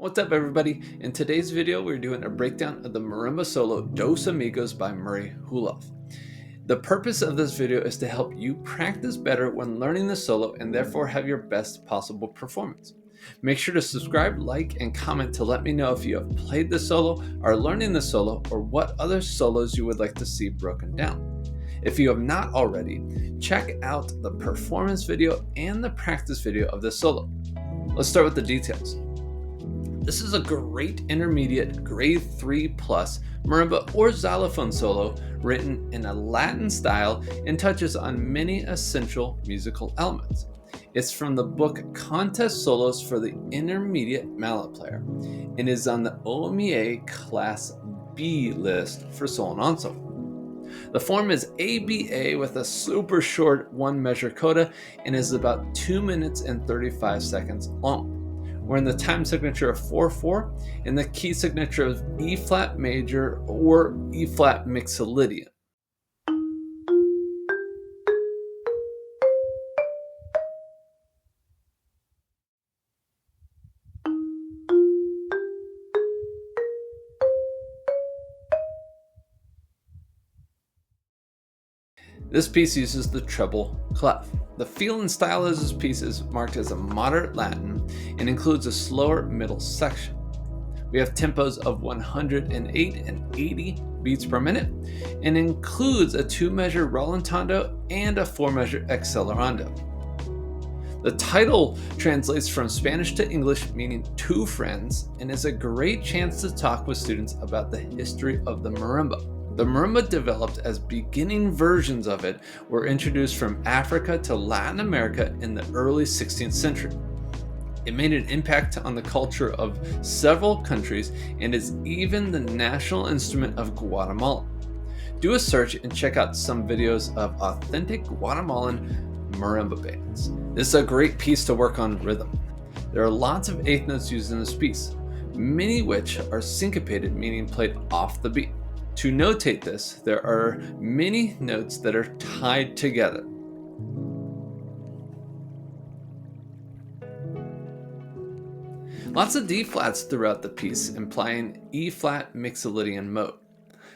What's up everybody? In today's video we're doing a breakdown of the marimba solo Dos Amigos by Murray Houllif. The purpose of this video is to help you practice better when learning the solo and therefore have your best possible performance. Make sure to subscribe, like, and comment to let me know if you have played the solo, are learning the solo, or what other solos you would like to see broken down. If you have not already, check out the performance video and the practice video of this solo. Let's start with the details. This is a great intermediate grade 3 plus marimba or xylophone solo written in a Latin style and touches on many essential musical elements. It's from the book Contest Solos for the Intermediate Mallet Player and is on the OMEA Class B list for solo and ensemble. The form is ABA with a super short 1 measure coda and is about 2 minutes and 35 seconds long. We're in the time signature of 4/4 and the key signature of E flat major or E flat mixolydian. This piece uses the treble clef. The feel and style of this piece is marked as a moderate Latin and includes a slower middle section. We have tempos of 108 and 80 beats per minute and includes a 2-measure rallentando and a 4-measure accelerando. The title translates from Spanish to English meaning two friends and is a great chance to talk with students about the history of the marimba. The marimba developed as beginning versions of it were introduced from Africa to Latin America in the early 16th century. It made an impact on the culture of several countries and is even the national instrument of Guatemala. Do a search and check out some videos of authentic Guatemalan marimba bands. This is a great piece to work on rhythm. There are lots of eighth notes used in this piece, many which are syncopated, meaning played off the beat. To notate this, there are many notes that are tied together. Lots of D flats throughout the piece, implying E flat mixolydian mode.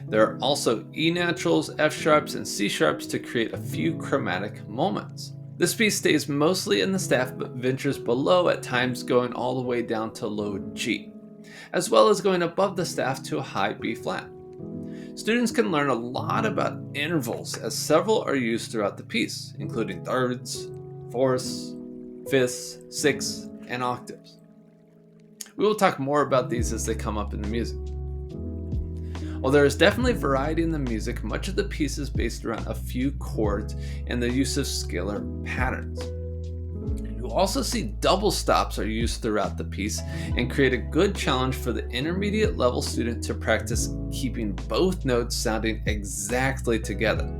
There are also E naturals, F sharps, and C sharps to create a few chromatic moments. This piece stays mostly in the staff but ventures below at times, going all the way down to low G, as well as going above the staff to a high B flat. Students can learn a lot about intervals as several are used throughout the piece, including thirds, fourths, fifths, sixths, and octaves. We will talk more about these as they come up in the music. While there is definitely variety in the music, much of the piece is based around a few chords and the use of scalar patterns. You'll also see double stops are used throughout the piece and create a good challenge for the intermediate level student to practice keeping both notes sounding exactly together.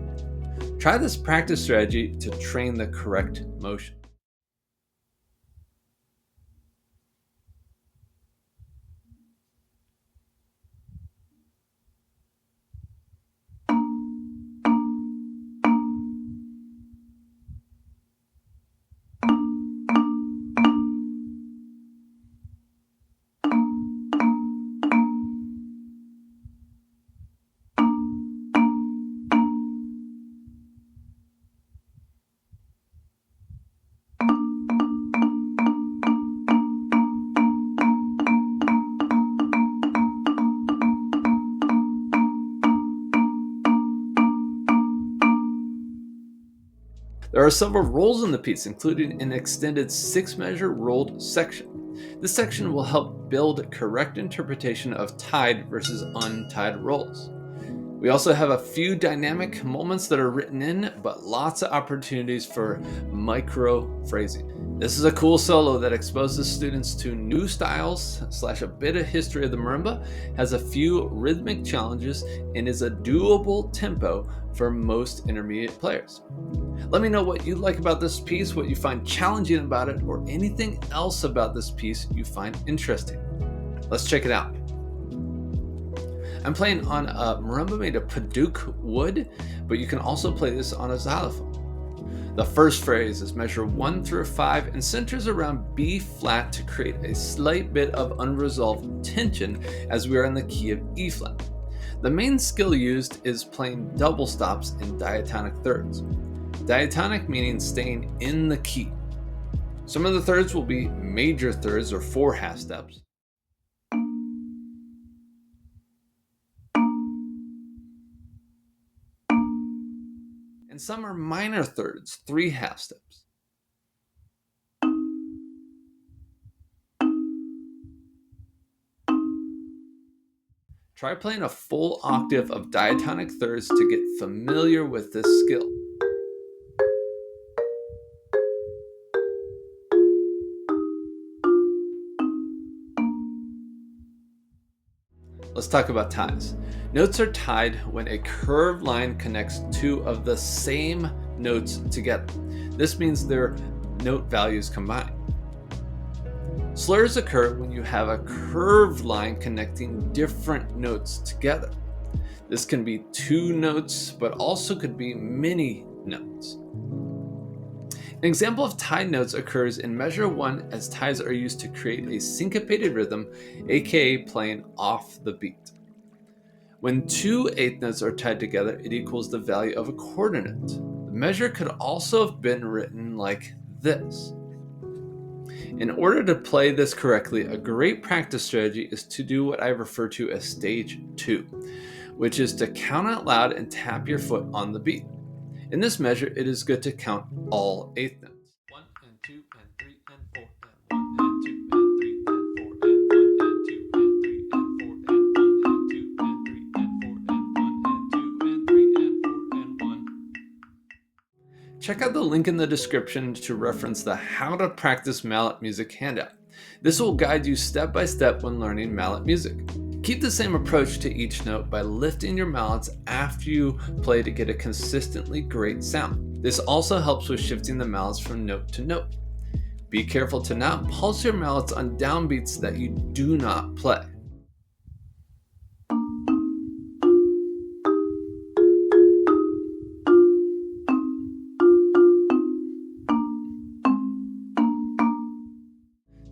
Try this practice strategy to train the correct motion. There are several rolls in the piece, including an extended 6-measure rolled section. This section will help build correct interpretation of tied versus untied rolls. We also have a few dynamic moments that are written in, but lots of opportunities for micro phrasing. This is a cool solo that exposes students to new styles / a bit of history of the marimba, has a few rhythmic challenges, and is a doable tempo for most intermediate players. Let me know what you like about this piece, what you find challenging about it, or anything else about this piece you find interesting. Let's check it out. I'm playing on a marimba made of padauk wood, but you can also play this on a xylophone. The first phrase is measure 1 through 5 and centers around B flat to create a slight bit of unresolved tension as we are in the key of E flat. The main skill used is playing double stops in diatonic thirds. Diatonic meaning staying in the key. Some of the thirds will be major thirds or 4 half steps. And some are minor thirds, 3 half steps. Try playing a full octave of diatonic thirds to get familiar with this skill. Let's talk about ties. Notes are tied when a curved line connects two of the same notes together. This means their note values combine. Slurs occur when you have a curved line connecting different notes together. This can be 2 notes, but also could be many notes. An example of tied notes occurs in measure 1 as ties are used to create a syncopated rhythm, aka playing off the beat. When 2 eighth notes are tied together, it equals the value of a quarter note. The measure could also have been written like this. In order to play this correctly, a great practice strategy is to do what I refer to as stage 2, which is to count out loud and tap your foot on the beat. In this measure, it is good to count all eighth notes. 1 and 2 and 3 and 4 and 1 and 2 and 3 and 4 and 2 and 3 and 4 and 1 and 2 and 3 and 4 and 1 and 2 and 3 and 4 and 1. Check out the link in the description to reference the How to Practice Mallet Music handout. This will guide you step by step when learning mallet music. Keep the same approach to each note by lifting your mallets after you play to get a consistently great sound. This also helps with shifting the mallets from note to note. Be careful to not pulse your mallets on downbeats that you do not play.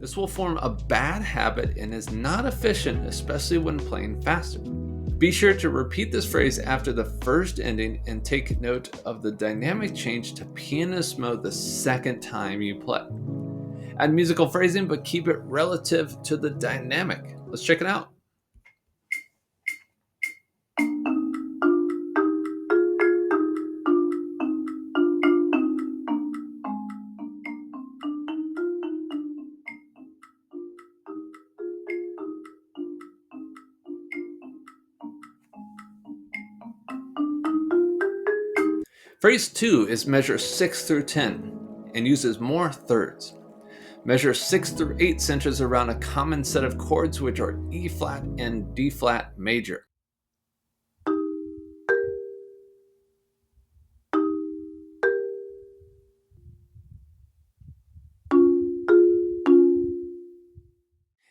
This will form a bad habit and is not efficient, especially when playing faster. Be sure to repeat this phrase after the first ending and take note of the dynamic change to pianist mode the second time you play. Add musical phrasing, but keep it relative to the dynamic. Let's check it out. Phrase 2 is measure 6 through 10 and uses more thirds. Measure 6 through 8 centers around a common set of chords, which are E flat and D flat major.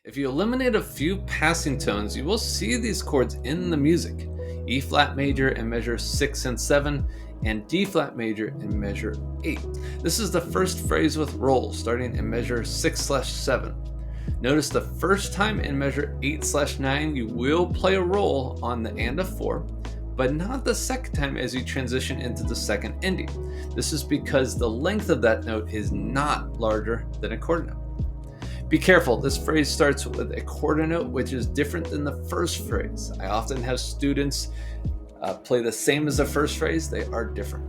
If you eliminate a few passing tones, you will see these chords in the music. E flat major in measure 6 and 7, and D flat major in measure 8. This is the first phrase with roll, starting in measure 6/7. Notice the first time in measure 8/9 you will play a roll on the and of 4, but not the second time as you transition into the second ending. This is because the length of that note is not larger than a quarter note. Be careful, this phrase starts with a quarter note, which is different than the first phrase. I often have students play the same as the first phrase. They are different.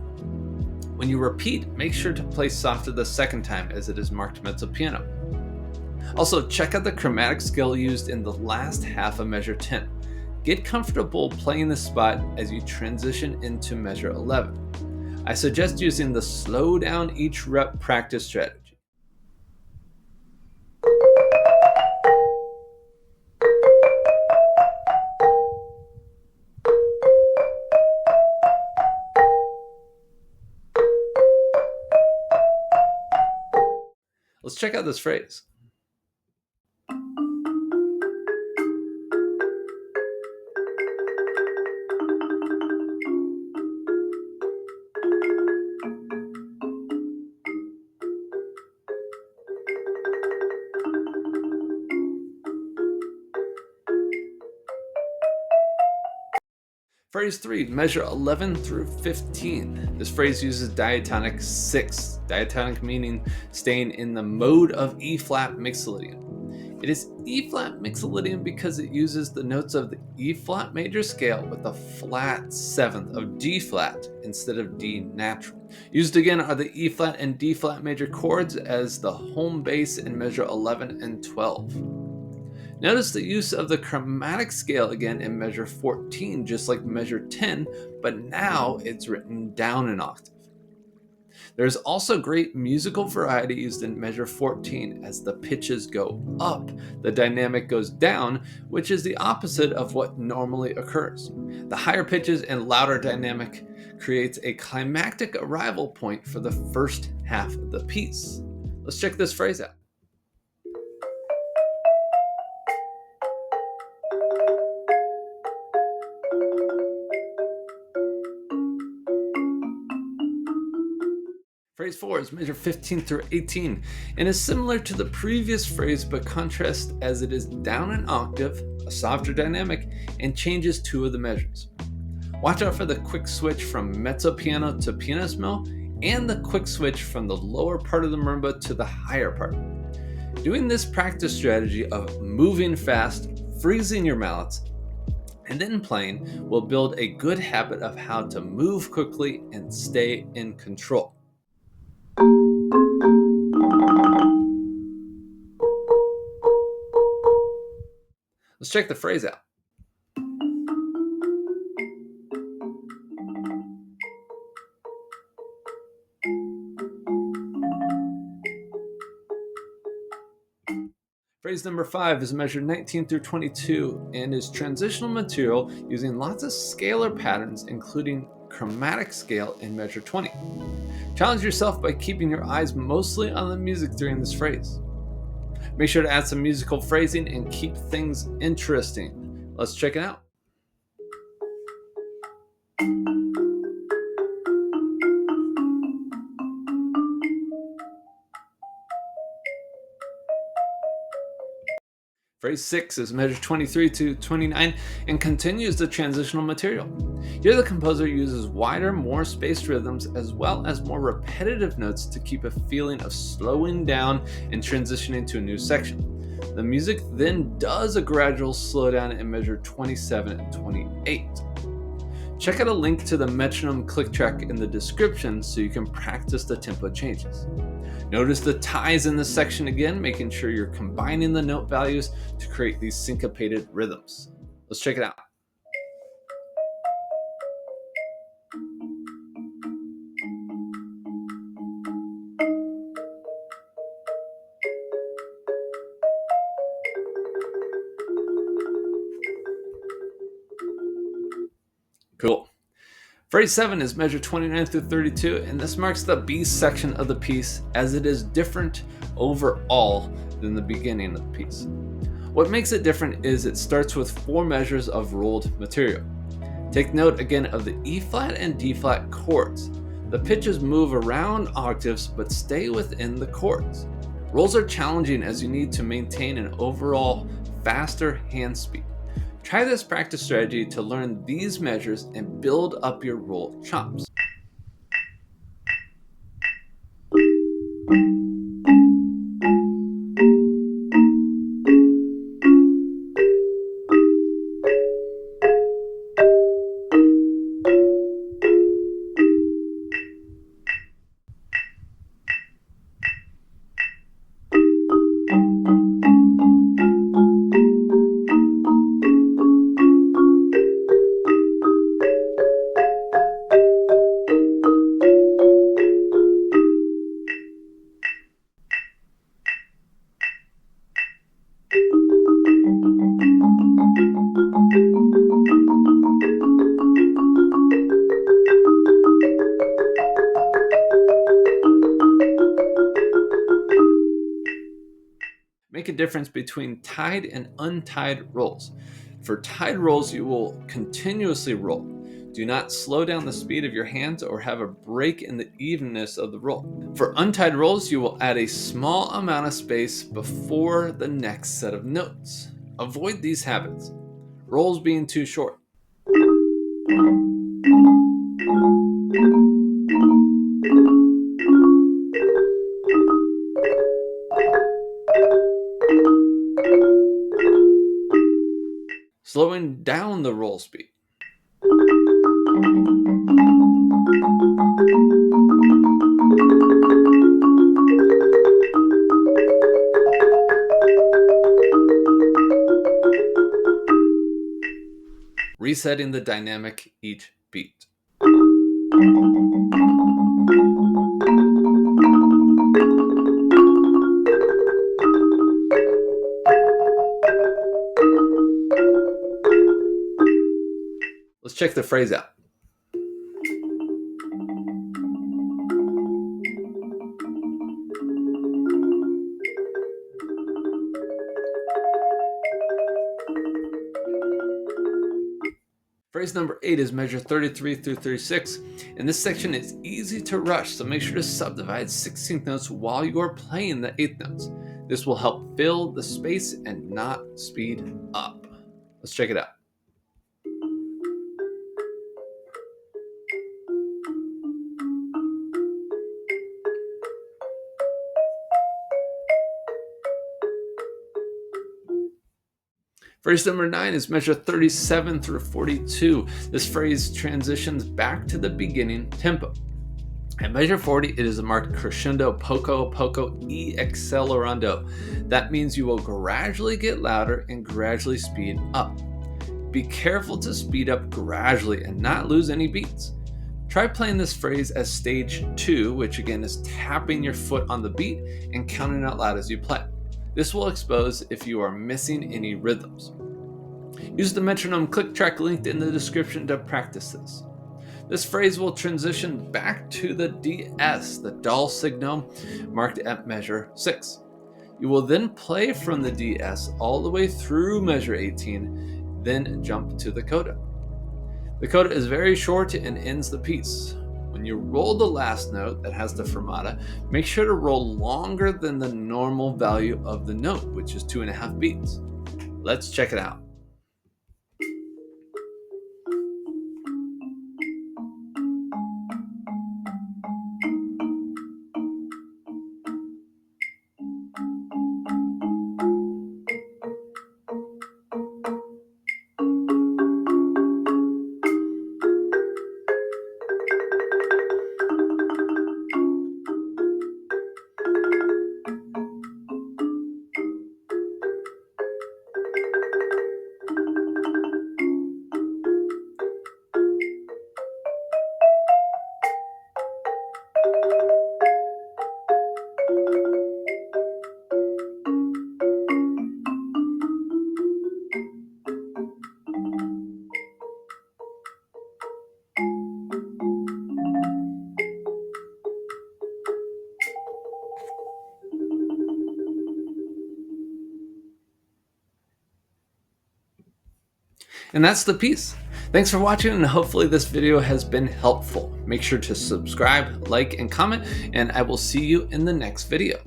When you repeat, make sure to play softer the second time as it is marked mezzo piano. Also, check out the chromatic scale used in the last half of measure 10. Get comfortable playing this spot as you transition into measure 11. I suggest using the slow down each rep practice strategy. Let's check out this phrase. Phrase 3, measure 11 through 15. This phrase uses diatonic 6, diatonic meaning staying in the mode of E flat mixolydian. It is E flat mixolydian because it uses the notes of the E flat major scale with a flat seventh of D flat instead of D natural. Used again are the E flat and D flat major chords as the home base in measure 11 and 12. Notice the use of the chromatic scale again in measure 14, just like measure 10, but now it's written down an octave. There's also great musical variety used in measure 14 as the pitches go up, the dynamic goes down, which is the opposite of what normally occurs. The higher pitches and louder dynamic creates a climactic arrival point for the first half of the piece. Let's check this phrase out. Phrase 4 is measure 15 through 18 and is similar to the previous phrase but contrasts as it is down an octave, a softer dynamic, and changes 2 of the measures. Watch out for the quick switch from mezzo piano to pianissimo and the quick switch from the lower part of the marimba to the higher part. Doing this practice strategy of moving fast, freezing your mallets, and then playing will build a good habit of how to move quickly and stay in control. Let's check the phrase out. Phrase number 5 is measured 19 through 22 and is transitional material using lots of scalar patterns, including chromatic scale in measure 20. Challenge yourself by keeping your eyes mostly on the music during this phrase. Make sure to add some musical phrasing and keep things interesting. Let's check it out. Phrase 6 is measure 23 to 29 and continues the transitional material. Here the composer uses wider, more spaced rhythms as well as more repetitive notes to keep a feeling of slowing down and transitioning to a new section. The music then does a gradual slowdown in measure 27 and 28. Check out a link to the metronome click track in the description so you can practice the tempo changes. Notice the ties in this section again, making sure you're combining the note values to create these syncopated rhythms. Let's check it out. Cool. Phrase 7 is measure 29 through 32, and this marks the B section of the piece as it is different overall than the beginning of the piece. What makes it different is it starts with 4 measures of rolled material. Take note again of the E flat and D flat chords. The pitches move around octaves but stay within the chords. Rolls are challenging as you need to maintain an overall faster hand speed. Try this practice strategy to learn these measures and build up your roll chops. Make a difference between tied and untied rolls. For tied rolls, you will continuously roll. Do not slow down the speed of your hands or have a break in the evenness of the roll. For untied rolls, you will add a small amount of space before the next set of notes. Avoid these habits. Rolls being too short. Slowing down the roll speed. Resetting the dynamic each beat. Let's check the phrase out. Phrase number 8 is measure 33 through 36. In this section, it's easy to rush, so make sure to subdivide 16th notes while you're playing the 8th notes. This will help fill the space and not speed up. Let's check it out. Phrase number 9 is measure 37 through 42. This phrase transitions back to the beginning tempo. At measure 40, it is marked crescendo, poco, poco, e accelerando. That means you will gradually get louder and gradually speed up. Be careful to speed up gradually and not lose any beats. Try playing this phrase as stage 2, which again is tapping your foot on the beat and counting out loud as you play. This will expose if you are missing any rhythms. Use the metronome click track linked in the description to practice this. This phrase will transition back to the DS, the doll signal, marked at measure 6. You will then play from the DS all the way through measure 18, then jump to the coda. The coda is very short and ends the piece. When you roll the last note that has the fermata, make sure to roll longer than the normal value of the note, which is 2.5 beats. Let's check it out. And that's the piece. Thanks for watching, and hopefully this video has been helpful. Make sure to subscribe, like, and comment, and I will see you in the next video.